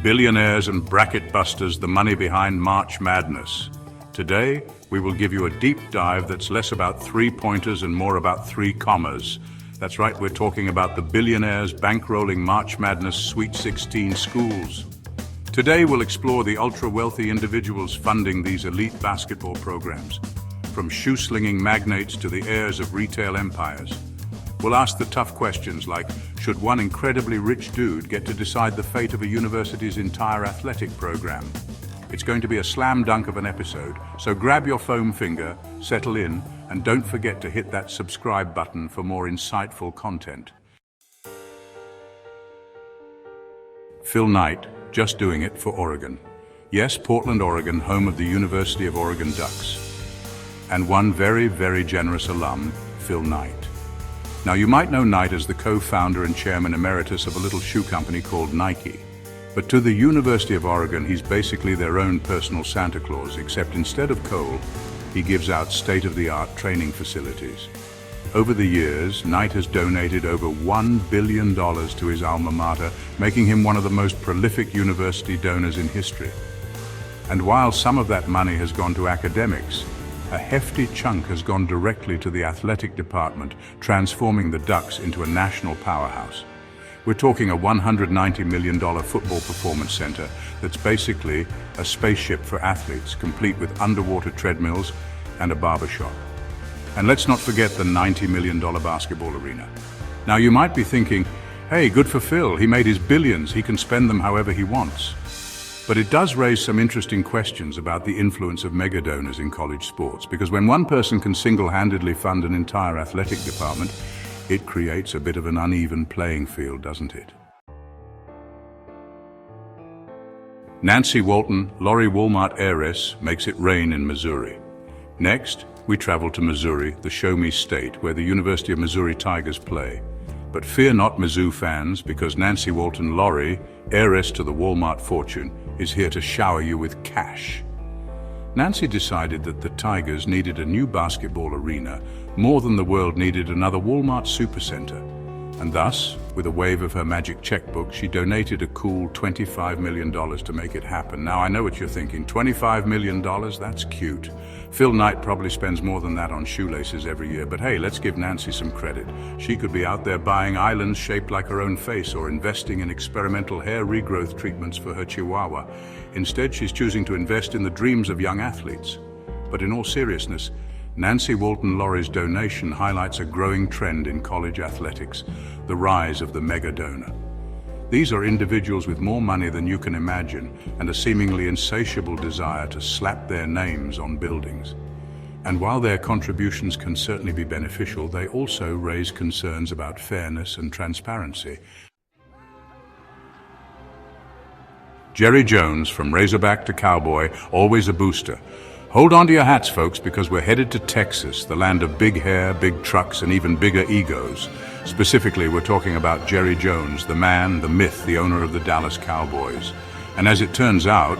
Billionaires and bracket busters, the money behind March Madness. Today, we will give you a deep dive that's less about three-pointers and more about three commas. That's right, we're talking about the Billionaires bankrolling March Madness Sweet 16 schools. Today, we'll explore the ultra-wealthy individuals funding these elite basketball programs, from shoe-slinging magnates to the heirs of retail empires. We'll ask the tough questions like, should one incredibly rich dude get to decide the fate of a university's entire athletic program? It's going to be a slam dunk of an episode, so grab your foam finger, settle in, and don't forget to hit that subscribe button for more insightful content. Phil Knight, just doing it for Oregon. Yes, Portland, Oregon, home of the University of Oregon Ducks. And one very, very generous alum, Phil Knight. Now, you might know Knight as the co-founder and chairman emeritus of a little shoe company called Nike. But to the University of Oregon, he's basically their own personal Santa Claus, except instead of coal, he gives out state-of-the-art training facilities. Over the years, Knight has donated over $1 billion to his alma mater, making him one of the most prolific university donors in history. And while some of that money has gone to academics, a hefty chunk has gone directly to the athletic department, transforming the Ducks into a national powerhouse. We're talking a $190 million football performance center that's basically a spaceship for athletes, complete with underwater treadmills and a barbershop. And let's not forget the $90 million basketball arena. Now, you might be thinking, hey, good for Phil, he made his billions, he can spend them however he wants. But it does raise some interesting questions about the influence of mega donors in college sports, because when one person can single-handedly fund an entire athletic department, it creates a bit of an uneven playing field, doesn't it? Nancy Walton, Lori Walmart heiress, makes it rain in Missouri. Next, we travel to Missouri, the show me state, where the University of Missouri Tigers play. But fear not, Mizzou fans, because Nancy Walton Lori, heiress to the Walmart fortune, is here to shower you with cash. Nancy decided that the Tigers needed a new basketball arena more than the world needed another Walmart supercenter. And thus, with a wave of her magic checkbook, she donated a cool $25 million to make it happen. Now, I know what you're thinking, $25 million? That's cute. Phil Knight probably spends more than that on shoelaces every year, but hey, let's give Nancy some credit. She could be out there buying islands shaped like her own face or investing in experimental hair regrowth treatments for her chihuahua. Instead, she's choosing to invest in the dreams of young athletes. But in all seriousness, Nancy Walton Lori's donation highlights a growing trend in college athletics, the rise of the mega donor. These are individuals with more money than you can imagine and a seemingly insatiable desire to slap their names on buildings. And while their contributions can certainly be beneficial, they also raise concerns about fairness and transparency. JerryJones, from Razorback to Cowboy, always a booster. Hold on to your hats, folks, because we're headed to Texas, the land of big hair, big trucks, and even bigger egos. Specifically, we're talking about JerryJones, the man, the myth, the owner of the Dallas Cowboys. And as it turns out,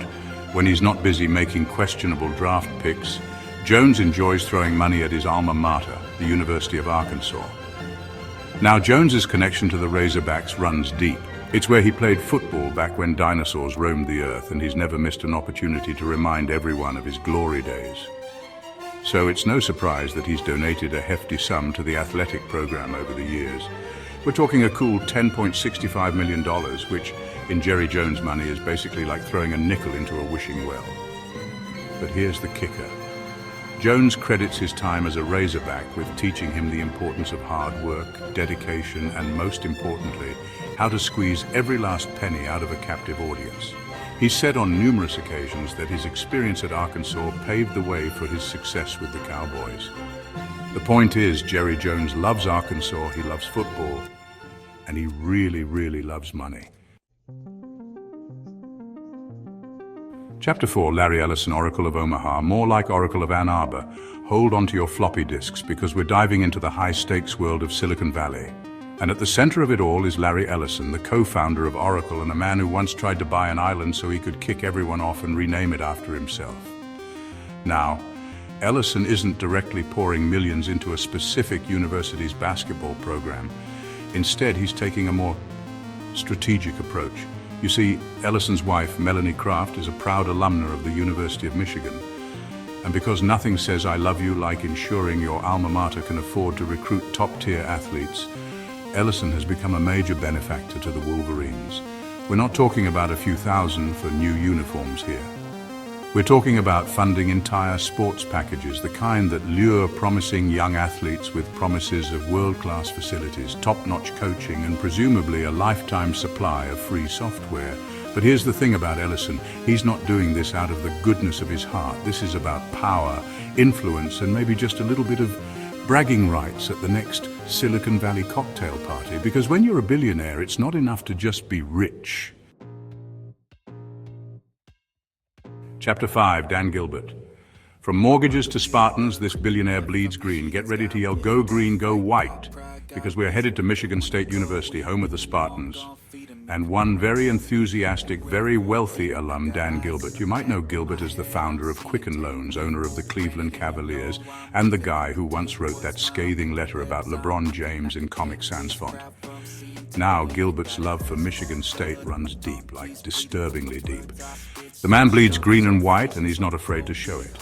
when he's not busy making questionable draft picks, Jones enjoys throwing money at his alma mater, the University of Arkansas. Now, Jones's connection to the Razorbacks runs deep. It's where he played football back when dinosaurs roamed the earth, and he's never missed an opportunity to remind everyone of his glory days. So it's no surprise that he's donated a hefty sum to the athletic program over the years. We're talking a cool $10.65 million, which in JerryJones money is basically like throwing a nickel into a wishing well. But here's the kicker. Jones credits his time as a Razorback with teaching him the importance of hard work, dedication, and most importantly, how to squeeze every last penny out of a captive audience. He's said on numerous occasions that his experience at Arkansas paved the way for his success with the Cowboys. The point is, JerryJones loves Arkansas, he loves football, and he really, really loves money. Chapter 4, Larry Ellison, Oracle of Omaha, more like Oracle of Ann Arbor. Hold on to your floppy disks because we're diving into the high-stakes world of Silicon Valley. And at the center of it all is Larry Ellison, the co-founder of Oracle and a man who once tried to buy an island so he could kick everyone off and rename it after himself. Now, Ellison isn't directly pouring millions into a specific university's basketball program. Instead, he's taking a more strategic approach. You see, Ellison's wife, Melanie Kraft, is a proud alumna of the University of Michigan. And because nothing says I love you like ensuring your alma mater can afford to recruit top-tier athletes, Ellison has become a major benefactor to the Wolverines. We're not talking about a few thousand for new uniforms here. We're talking about funding entire sports packages, the kind that lure promising young athletes with promises of world-class facilities, top-notch coaching, and presumably a lifetime supply of free software. But here's the thing about Ellison. He's not doing this out of the goodness of his heart. This is about power, influence, and maybe just a little bit of bragging rights at the next Silicon Valley cocktail party. Because when you're a billionaire, it's not enough to just be rich. Chapter 5, Dan Gilbert. From mortgages to Spartans, this billionaire bleeds green. Get ready to yell, "Go green, go white," because we're headed to Michigan State University, home of the Spartans. And one very enthusiastic, very wealthy alum, Dan Gilbert. You might know Gilbert as the founder of Quicken Loans, owner of the Cleveland Cavaliers, and the guy who once wrote that scathing letter about LeBron James in Comic Sans font. Now, Gilbert's love for Michigan State runs deep, like disturbingly deep. The man bleeds green and white, and he's not afraid to show it.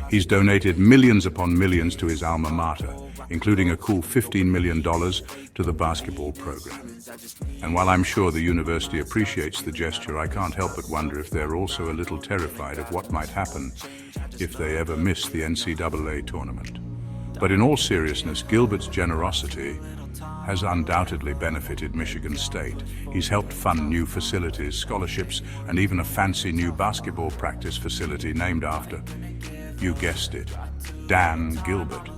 He's donated millions upon millions to his alma mater, including a cool $15 million to the basketball program. And while I'm sure the university appreciates the gesture, I can't help but wonder if they're also a little terrified of what might happen if they ever miss the NCAA tournament. But in all seriousness, Gilbert's generosity has undoubtedly benefited Michigan State. He's helped fund new facilities, scholarships, and even a fancy new basketball practice facility named after, you guessed it, Dan Gilbert.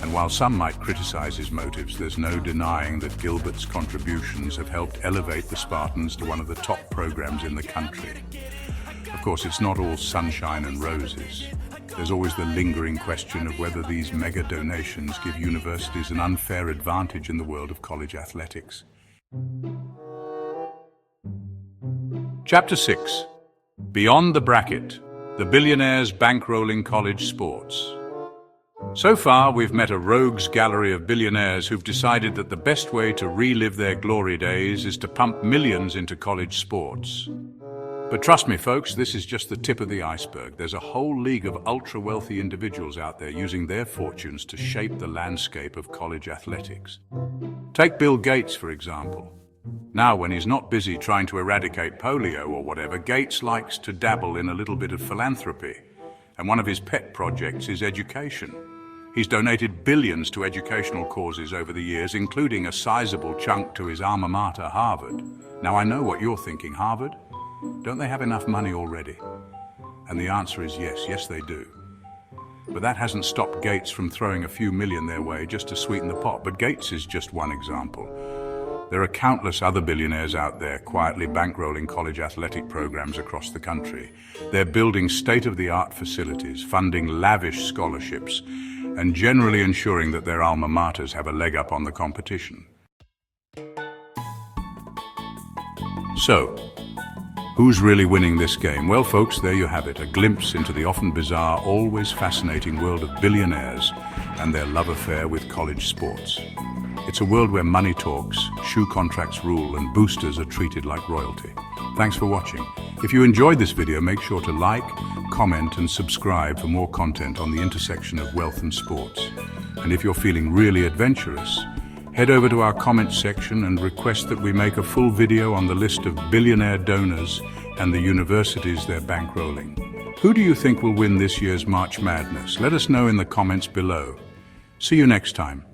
And while some might criticize his motives, there's no denying that Gilbert's contributions have helped elevate the Spartans to one of the top programs in the country. Of course, it's not all sunshine and roses. There's always the lingering question of whether these mega donations give universities an unfair advantage in the world of college athletics. Chapter 6. Beyond the Bracket, the Billionaires Bankrolling College Sports. So far, we've met a rogues gallery of billionaires who've decided that the best way to relive their glory days is to pump millions into college sports. But trust me, folks, this is just the tip of the iceberg. There's a whole league of ultra-wealthy individuals out there using their fortunes to shape the landscape of college athletics. Take Bill Gates, for example. Now, when he's not busy trying to eradicate polio or whatever, Gates likes to dabble in a little bit of philanthropy. And one of his pet projects is education. He's donated billions to educational causes over the years, including a sizable chunk to his alma mater, Harvard. Now, I know what you're thinking, Harvard? Don't they have enough money already? And the answer is yes, they do. But that hasn't stopped Gates from throwing a few million their way just to sweeten the pot. But Gates is just one example. There are countless other billionaires out there quietly bankrolling college athletic programs across the country. They're building state-of-the-art facilities, funding lavish scholarships, and generally ensuring that their alma maters have a leg up on the competition. So, who's really winning this game? Well, folks, there you have it, a glimpse into the often bizarre, always fascinating world of billionaires and their love affair with college sports. It's a world where money talks, shoe contracts rule, and boosters are treated like royalty. Thanks for watching. If you enjoyed this video, make sure to like, comment, and subscribe for more content on the intersection of wealth and sports. And if you're feeling really adventurous, head over to our comments section and request that we make a full video on the list of billionaire donors and the universities they're bankrolling. Who do you think will win this year's March Madness? Let us know in the comments below. See you next time.